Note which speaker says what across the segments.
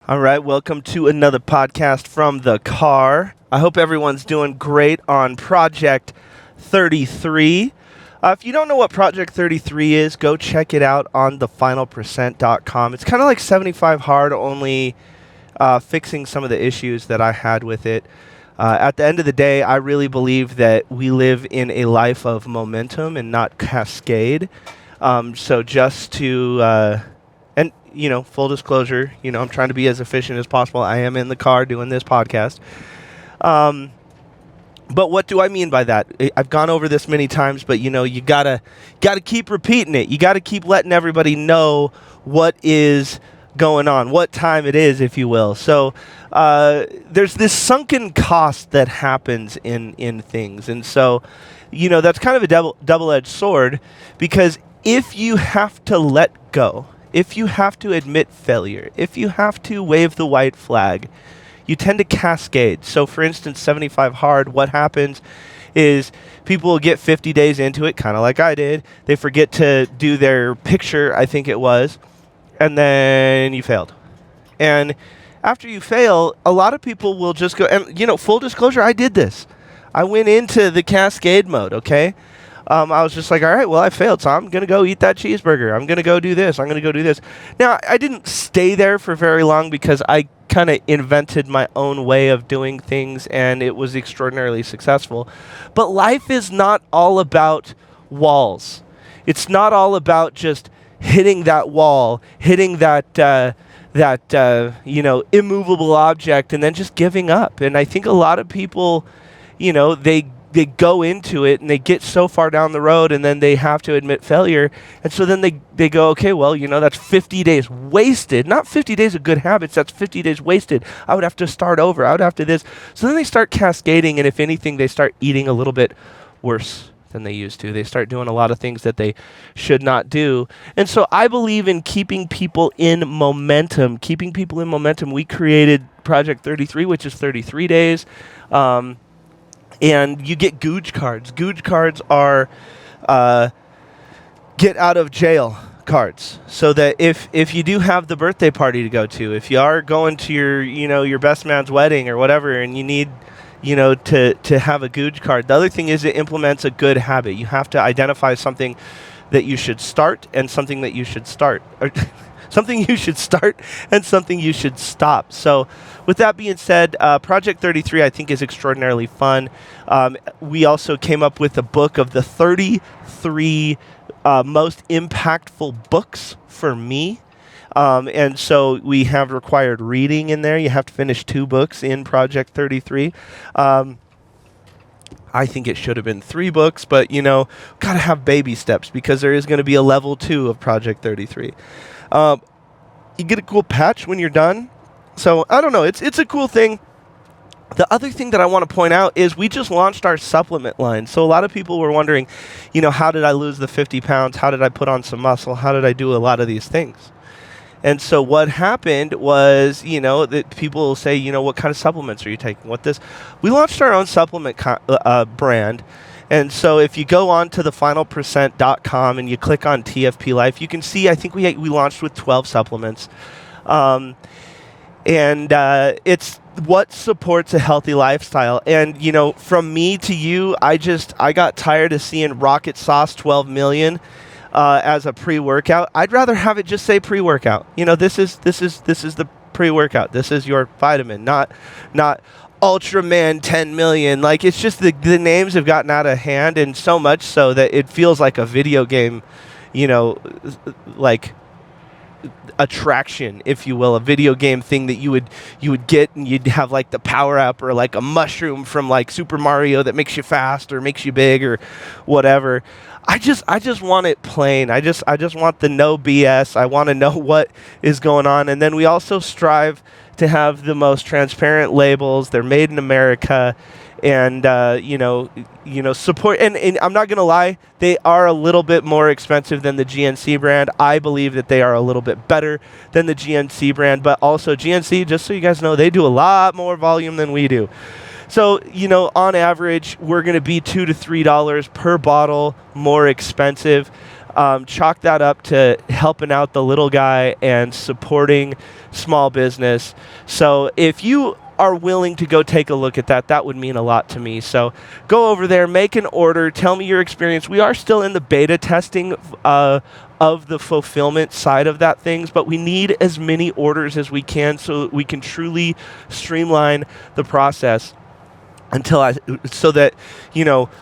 Speaker 1: All right, welcome to another podcast from the car. I hope everyone's doing great on Project 33. If you don't know what Project 33 is, go check it out on thefinalpercent.com. It's kind of like 75 Hard, only fixing some of the issues that I had with it. At the end of the day, I really believe that we live in a life of momentum and not cascade. So just to full disclosure, I'm trying to be as efficient as possible. I am in the car doing this podcast. But what do I mean by that? I've gone over this many times, but you gotta keep repeating it. You gotta keep letting everybody know what is going on, what time it is, if you will. So there's this sunken cost that happens in things, and so that's kind of a double-edged sword, because if you have to let go, if you have to admit failure, if you have to wave the white flag, you tend to cascade. So for instance, 75 Hard, what happens is people will get 50 days into it, kind of like I did. They forget to do their picture, I think it was, and then you failed. And after you fail, a lot of people will just go, and full disclosure, I did this. I went into the cascade mode, okay? I was just like, all right, well, I failed, so I'm going to go eat that cheeseburger. I'm going to go do this. I'm going to go do this. Now, I didn't stay there for very long because I kind of invented my own way of doing things, and it was extraordinarily successful. But life is not all about walls. It's not all about just hitting that wall, hitting that immovable object, and then just giving up. And I think a lot of people, they go into it and they get so far down the road, and then they have to admit failure. And so then they go, okay, well, that's 50 days wasted. Not 50 days of good habits. That's 50 days wasted. I would have to start over. I would have to this. So then they start cascading, and if anything, they start eating a little bit worse than they used to. They start doing a lot of things that they should not do. And so I believe in keeping people in momentum. We created Project 33, which is 33 days. And you get Googe cards. Googe cards are get out of jail cards. So that if you do have the birthday party to go to, if you are going to your best man's wedding or whatever, and you need to have a Googe card. The other thing is it implements a good habit. You have to identify something that you should start and something that you should start. Or something you should start and something you should stop. So with that being said, Project 33 I think is extraordinarily fun. We also came up with a book of the 33 most impactful books for me. And so we have required reading in there. You have to finish 2 books in Project 33. I think it should have been 3 books, but got to have baby steps, because there is going to be a level 2 of Project 33. You get a cool patch when you're done. So I don't know. It's a cool thing. The other thing that I want to point out is we just launched our supplement line. So a lot of people were wondering, how did I lose the 50 pounds? How did I put on some muscle? How did I do a lot of these things? And so what happened was, that people will say, what kind of supplements are you taking? We launched our own supplement brand. And so if you go on to thefinalpercent.com and you click on TFP Life, you can see, I think we launched with 12 supplements. It's what supports a healthy lifestyle. And, from me to you, I got tired of seeing Rocket Sauce 12 million as a pre-workout. I'd rather have it just say pre-workout. This is the pre-workout. This is your vitamin, not Ultraman 10 million. Like, it's just the names have gotten out of hand, and so much so that it feels like a video game, like attraction, if you will, a video game thing that you would get, and you'd have like the power up, or like a mushroom from like Super Mario that makes you fast or makes you big or whatever. I just want it plain. I just want the no BS. I want to know what is going on. And then we also strive to have the most transparent labels. They're made in America, and support. And I'm not gonna lie, they are a little bit more expensive than the GNC brand. I believe that they are a little bit better than the GNC brand, but also GNC, just so you guys know, they do a lot more volume than we do. So, on average, we're going to be $2 to $3 per bottle more expensive. chalk that up to helping out the little guy and supporting small business. So if you are willing to go take a look at that, that would mean a lot to me. So go over there, make an order, tell me your experience. We are still in the beta testing of the fulfillment side of that things, but we need as many orders as we can so that we can truly streamline the process so that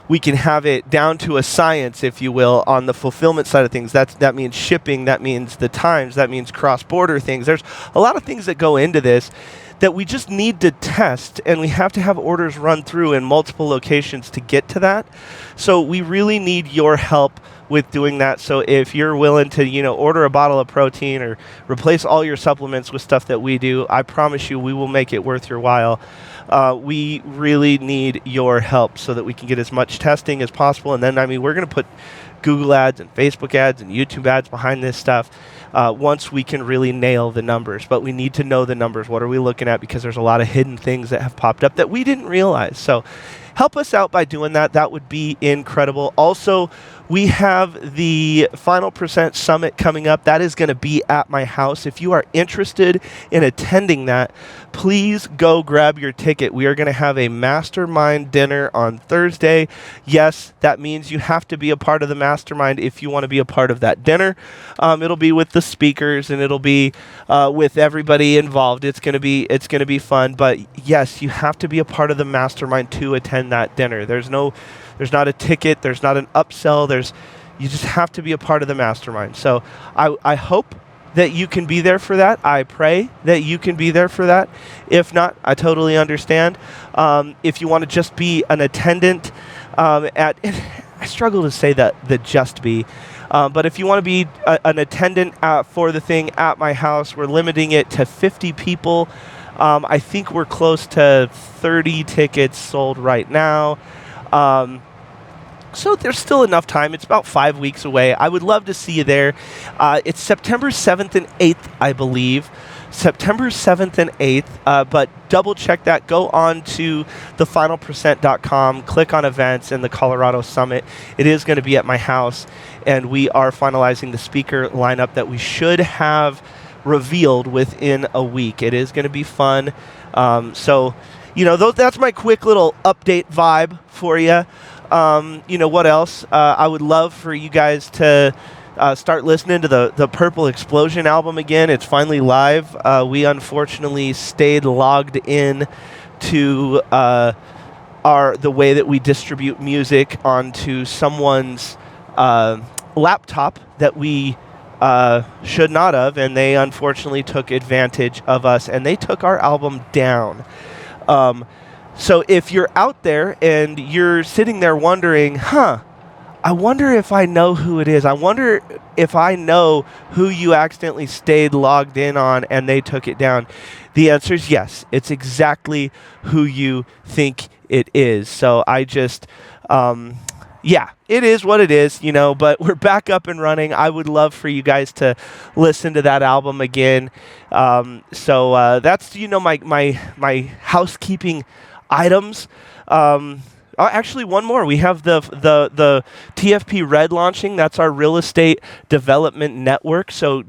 Speaker 1: we can have it down to a science, if you will, on the fulfillment side of things. That means shipping, that means the times, that means cross-border things. There's a lot of things that go into this that we just need to test, and we have to have orders run through in multiple locations to get to that. So we really need your help with doing that. So if you're willing to, order a bottle of protein or replace all your supplements with stuff that we do, I promise you we will make it worth your while. We really need your help so that we can get as much testing as possible. And then, we're going to put Google ads and Facebook ads and YouTube ads behind this stuff once we can really nail the numbers. But we need to know the numbers. What are we looking at? Because there's a lot of hidden things that have popped up that we didn't realize. So help us out by doing that. That would be incredible. Also, we have the Final Percent Summit coming up. That is going to be at my house. If you are interested in attending that, please go grab your ticket. We are going to have a mastermind dinner on Thursday. Yes, that means you have to be a part of the mastermind if you want to be a part of that dinner. It'll be with the speakers, and it'll be with everybody involved. It's going to be fun. But yes, you have to be a part of the mastermind to attend that dinner. There's not a ticket. There's not an upsell. You just have to be a part of the mastermind. So I hope that you can be there for that. I pray that you can be there for that. If not, I totally understand. If you want to just be an attendant I struggle to say that, the just be. But if you want to be an attendant for the thing at my house, we're limiting it to 50 people. I think we're close to 30 tickets sold right now. So there's still enough time. It's about 5 weeks away. I would love to see you there. It's September 7th and 8th, I believe. September 7th and 8th, but double check that. Go on to thefinalpercent.com, click on events and the Colorado Summit. It is going to be at my house, and we are finalizing the speaker lineup that we should have revealed within a week. It is going to be fun. So, that's my quick little update vibe for you. What else? I would love for you guys to start listening to the Purple Explosion album again. It's finally live. We unfortunately stayed logged in to the way that we distribute music onto someone's laptop that we should not have, and they unfortunately took advantage of us, and they took our album down. So if you're out there and you're sitting there wondering, I wonder if I know who it is. I wonder if I know who you accidentally stayed logged in on and they took it down. The answer is yes. It's exactly who you think it is. So I just, it is what it is, but we're back up and running. I would love for you guys to listen to that album again. So that's, my housekeeping items. Actually, one more. We have the TFP Red launching. That's our real estate development network. So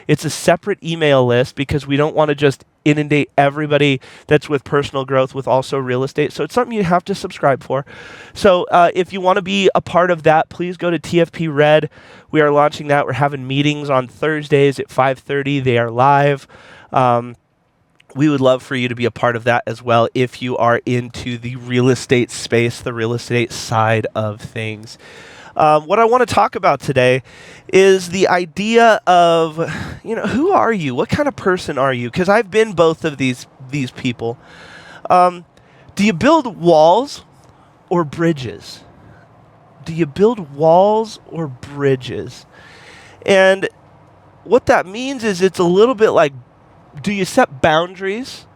Speaker 1: it's a separate email list because we don't want to just inundate everybody that's with personal growth with also real estate. So it's something you have to subscribe for. So if you want to be a part of that, please go to TFP Red. We are launching that. We're having meetings on Thursdays at 5:30. They are live. We would love for you to be a part of that as well if you are into the real estate space, the real estate side of things. What I want to talk about today is the idea of, who are you? What kind of person are you? Because I've been both of these people. Do you build walls or bridges? Do you build walls or bridges? And what that means is it's a little bit like, do you set boundaries,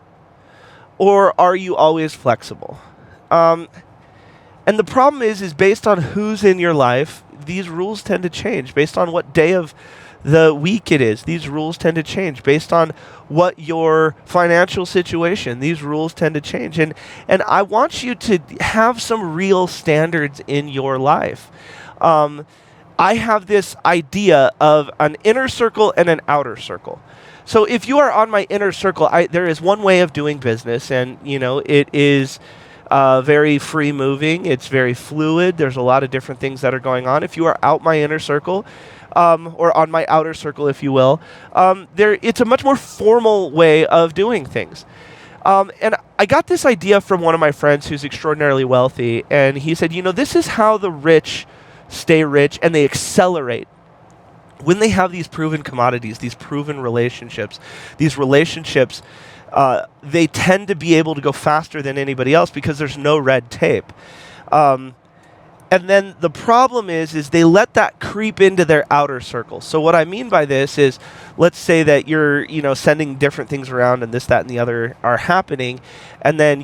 Speaker 1: or are you always flexible? And the problem is based on who's in your life, these rules tend to change. Based on what day of the week it is, these rules tend to change. Based on what your financial situation, these rules tend to change. And I want you to have some real standards in your life. I have this idea of an inner circle and an outer circle. So if you are on my inner circle, there is one way of doing business, and it is very free moving. It's very fluid. There's a lot of different things that are going on. If you are out my inner circle, or on my outer circle, if you will, it's a much more formal way of doing things. And I got this idea from one of my friends who's extraordinarily wealthy, and he said, this is how the rich stay rich, and they accelerate. When they have these proven commodities, these proven relationships, they tend to be able to go faster than anybody else because there's no red tape. And then the problem is they let that creep into their outer circle. So what I mean by this is, let's say that you're, sending different things around and this, that, and the other are happening, and then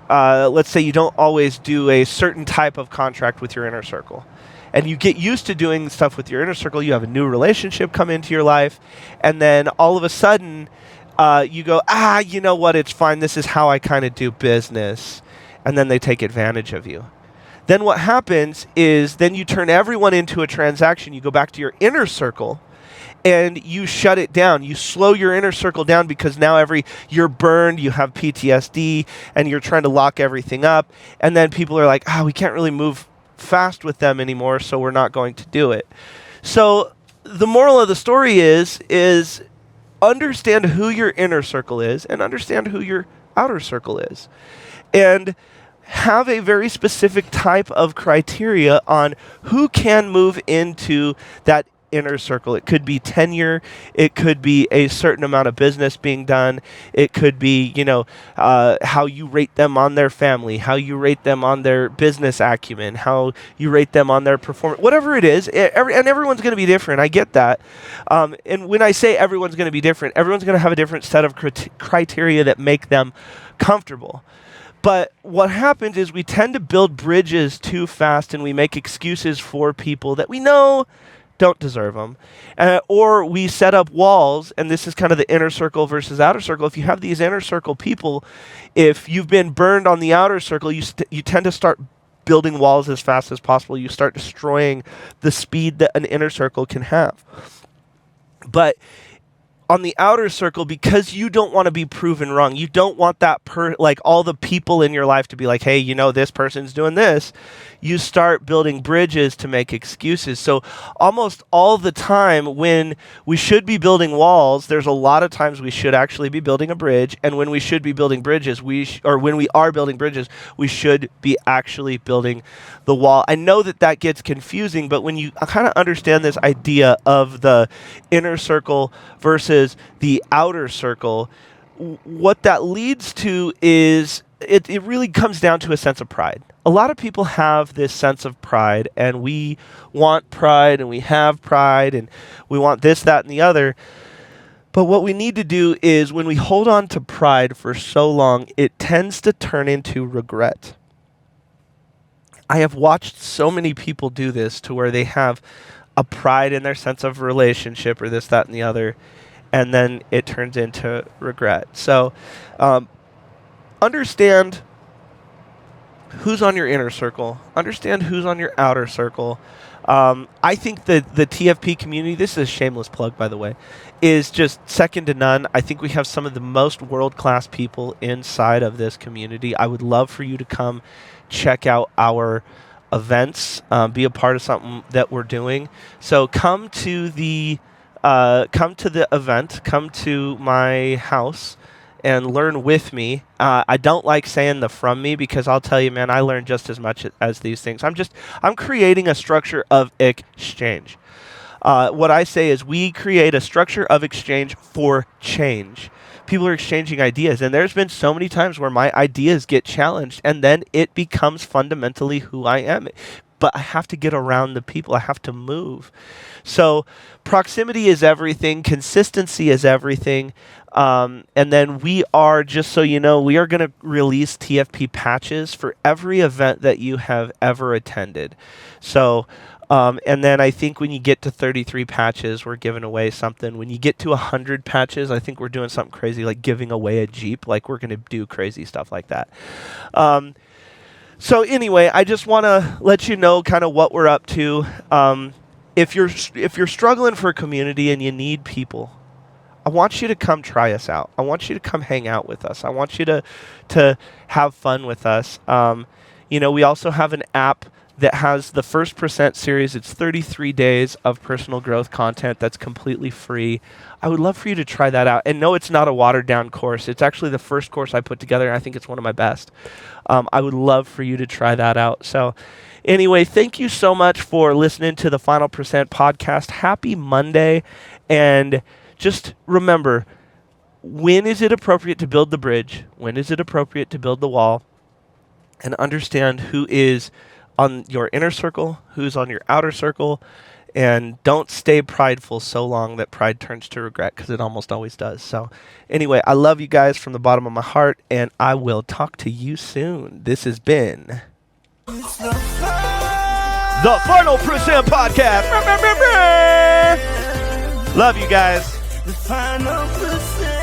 Speaker 1: let's say you don't always do a certain type of contract with your inner circle. And you get used to doing stuff with your inner circle, you have a new relationship come into your life, and then all of a sudden you go, you know what, it's fine, this is how I kind of do business. And then they take advantage of you. Then what happens is then you turn everyone into a transaction. You go back to your inner circle and you shut it down. You slow your inner circle down because now you're burned, you have PTSD, and you're trying to lock everything up. And then people are like, we can't really move fast with them anymore, so we're not going to do it. So the moral of the story is understand who your inner circle is and understand who your outer circle is. And have a very specific type of criteria on who can move into that inner circle. It could be tenure. It could be a certain amount of business being done. It could be, how you rate them on their family, how you rate them on their business acumen, how you rate them on their performance, whatever it is. And everyone's going to be different. I get that. And when I say everyone's going to be different, everyone's going to have a different set of criteria that make them comfortable. But what happens is we tend to build bridges too fast, and we make excuses for people that we know don't deserve them. Or we set up walls, and this is kind of the inner circle versus outer circle. If you have these inner circle people, if you've been burned on the outer circle, you tend to start building walls as fast as possible. You start destroying the speed that an inner circle can have. But on the outer circle, because you don't want to be proven wrong, you don't want that all the people in your life to be like, hey, this person's doing this. You start building bridges to make excuses. So almost all the time when we should be building walls, there's a lot of times we should actually be building a bridge. And when we should be building bridges, when we are building bridges, we should be actually building the wall. I know that gets confusing, but when you kind of understand this idea of the inner circle versus the outer circle, what that leads to is it really comes down to a sense of pride. A lot of people have this sense of pride, and we want pride, and we have pride, and we want this, that, and the other. But what we need to do is when we hold on to pride for so long, it tends to turn into regret. I have watched so many people do this to where they have a pride in their sense of relationship or this, that, and the other, and then it turns into regret. So understand who's on your inner circle. Understand who's on your outer circle. I think that the TFP community, this is a shameless plug, by the way, is just second to none. I think we have some of the most world-class people inside of this community. I would love for you to come check out our events, be a part of something that we're doing. So come to the event, come to my house, and learn with me. I don't like saying the from me because I'll tell you, man, I learn just as much as these things. I'm creating a structure of exchange. What I say is we create a structure of exchange for change. People are exchanging ideas, and there's been so many times where my ideas get challenged, and then it becomes fundamentally who I am. But I have to get around the people. I have to move. So proximity is everything. Consistency is everything. And then we are, just so you know, we are going to release TFP patches for every event that you have ever attended. So, and then I think when you get to 33 patches, we're giving away something. When you get to 100 patches, I think we're doing something crazy like giving away a Jeep. Like we're going to do crazy stuff like that. So anyway, I just want to let you know kind of what we're up to. If you're struggling for a community and you need people, I want you to come try us out. I want you to come hang out with us. I want you to have fun with us. We also have an app that has the First Percent series. It's 33 days of personal growth content that's completely free. I would love for you to try that out. And no, it's not a watered-down course. It's actually the first course I put together, and I think it's one of my best. I would love for you to try that out. So anyway, thank you so much for listening to the Final Percent podcast. Happy Monday. And just remember, when is it appropriate to build the bridge? When is it appropriate to build the wall? And understand who is on your inner circle, who's on your outer circle, and don't stay prideful so long that pride turns to regret, because it almost always does. So anyway, I love you guys from the bottom of my heart, and I will talk to you soon. This has been the Final Percent Podcast. Love you guys. The Final Percent.